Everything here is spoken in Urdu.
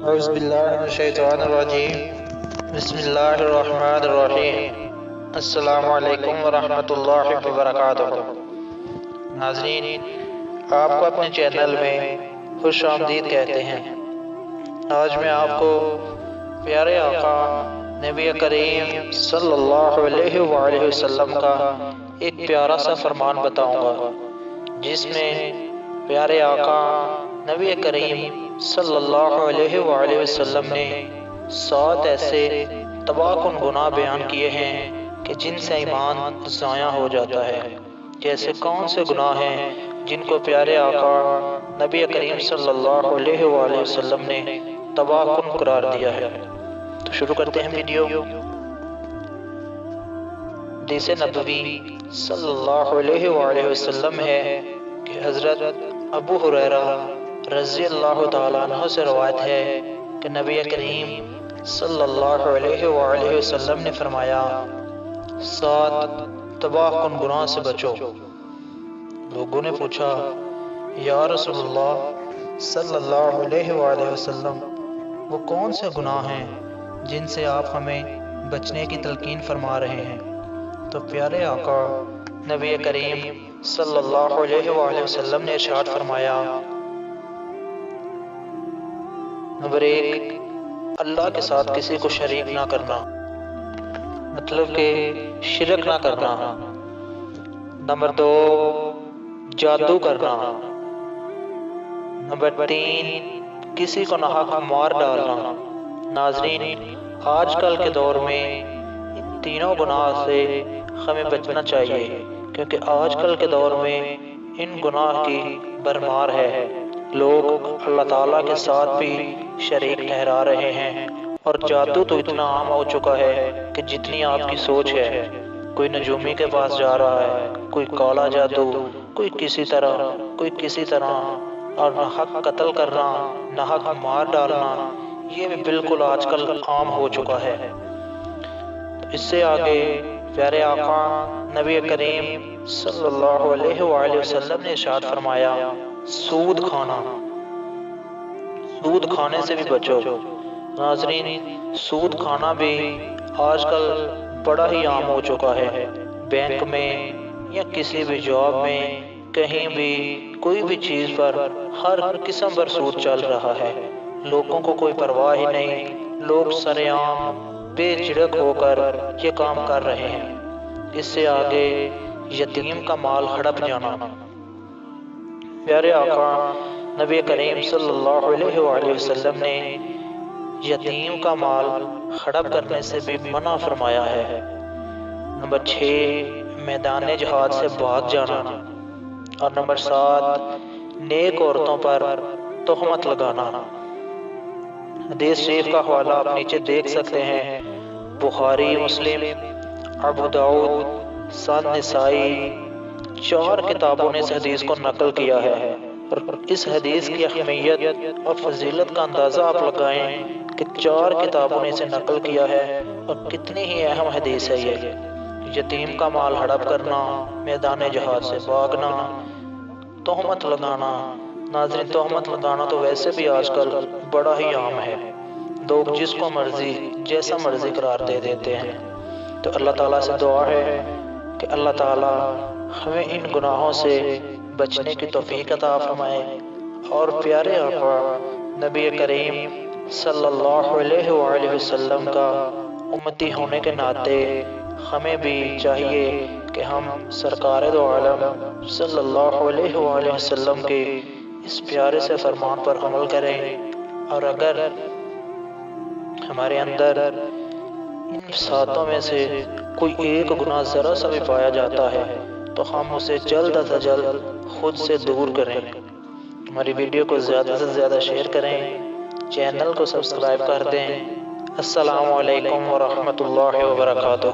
اعوذ باللہ من الشیطان الرجیم بسم اللہ الرحمن الرحیم السلام علیکم ورحمۃ اللہ وبرکاتہ۔ ناظرین، آپ کو اپنے چینل میں خوش آمدید کہتے ہیں۔ آج میں آپ کو پیارے آقا نبی کریم صلی اللہ علیہ وآلہ وسلم کا ایک پیارا سا فرمان بتاؤں گا، جس میں پیارے آقا نبی کریم صلی اللہ علیہ وآلہ وسلم نے 7 ایسے تباہ کن گناہ بیان کیے ہیں کہ جن سے ایمان ضائع ہو جاتا ہے۔ جیسے کون سے گناہ ہیں جن کو پیارے آقا نبی کریم صلی اللہ علیہ وآلہ وسلم نے تباہ کن قرار دیا ہے۔ تو شروع کرتے ہیں ویڈیو۔ حدیث نبوی صلی اللہ علیہ وآلہ وسلم ہے کہ حضرت ابو ہریرہ رضی اللہ تعالیٰ عنہ سے روایت ہے کہ نبی کریم صلی اللہ علیہ وآلہ وسلم نے فرمایا، 7 تباہ کن گناہ سے بچو۔ لوگوں نے پوچھا، یا رسول اللہ صلی اللہ علیہ وآلہ وسلم، وہ کون سے گناہ ہیں جن سے آپ ہمیں بچنے کی تلقین فرما رہے ہیں؟ تو پیارے آقا نبی کریم صلی اللہ علیہ وآلہ وسلم نے ارشاد فرمایا، نمبر 1، اللہ کے ساتھ کسی کو شریک نہ کرنا، مطلب کہ شرک نہ کرنا۔ نمبر 2، جادو کرنا۔ نمبر 3، کسی کو ناحق مار ڈالنا۔ ناظرین، آج کل کے دور میں ان تینوں گناہ سے ہمیں بچنا چاہیے، کیونکہ آج کل کے دور میں ان گناہ کی بھرمار ہے۔ لوگ اللہ تعالیٰ کے ساتھ بھی شریک ٹھہرا رہے ہیں، اور جادو تو اتنا عام ہو چکا ہے کہ جتنی آپ کی سوچ ہے۔ کوئی نجومی کے پاس جا رہا ہے، کوئی کالا جادو، کوئی کسی طرح، اور ناحق قتل کرنا، ناحق مار ڈالنا، یہ بھی بالکل آج کل عام ہو چکا ہے۔ اس سے آگے پیارے آقا نبی کریم صلی اللہ علیہ وآلہ وسلم نے ارشاد فرمایا، سود کھانا۔ سود کھانے سے بھی بچو۔ ناظرین، سود کھانا بھی آج کل بڑا ہی عام ہو چکا ہے۔ بینک میں یا کسی بھی جاب میں، کہیں بھی کوئی بھی چیز پر ہر قسم پر سود چل رہا ہے۔ لوگوں کو کوئی پرواہ ہی نہیں، لوگ سرِ عام بے جھجک ہو کر یہ کام کر رہے ہیں۔ اس سے آگے یتیم کا مال ہڑپ جانا۔ پیارے آقا نبی کریم صلی اللہ علیہ وآلہ وسلم نے یتیم کا مال ہڑپ کرنے سے بھی منع فرمایا ہے۔ نمبر 6، میدان جہاد سے بھاگ جانا۔ اور نمبر 7، نیک عورتوں پر تہمت لگانا۔ حدیث شریف کا حوالہ آپ نیچے دیکھ سکتے ہیں۔ بخاری، مسلم، ابو داؤد، سنن نسائی، 4 کتابوں نے اس حدیث کو نقل کیا ہے۔ اور اس حدیث کی اہمیت اور فضیلت کا اندازہ آپ لگائیں کہ 4 کتابوں نے اسے نقل کیا ہے، اور کتنی ہی اہم حدیث ہے یہ۔ یتیم کا مال ہڑپ کرنا، میدان جہاد سے بھاگنا، تہمت لگانا۔ ناظرین، تہمت لگانا تو ویسے بھی آج کل بڑا ہی عام ہے۔ لوگ جس کو مرضی جیسا مرضی قرار دے دیتے ہیں۔ تو اللہ تعالیٰ سے دعا ہے کہ اللہ تعالیٰ ہمیں ان گناہوں سے بچنے کی توفیق عطا فرمائے، اور پیارے آقا نبی کریم صلی اللہ علیہ وآلہ وسلم کا امتی ہونے کے ناطے ہمیں بھی چاہیے کہ ہم سرکار دو عالم صلی اللہ علیہ وآلہ وسلم کے اس پیارے سے فرمان پر عمل کریں، اور اگر ہمارے اندر ان 7 میں سے کوئی ایک گناہ ذرا سا بھی پایا جاتا ہے تو ہم اسے جلد از جلد خود سے دور کریں۔ ہماری ویڈیو کو زیادہ سے زیادہ شیئر کریں، چینل کو سبسکرائب کر دیں۔ السلام علیکم ورحمۃ اللہ وبرکاتہ۔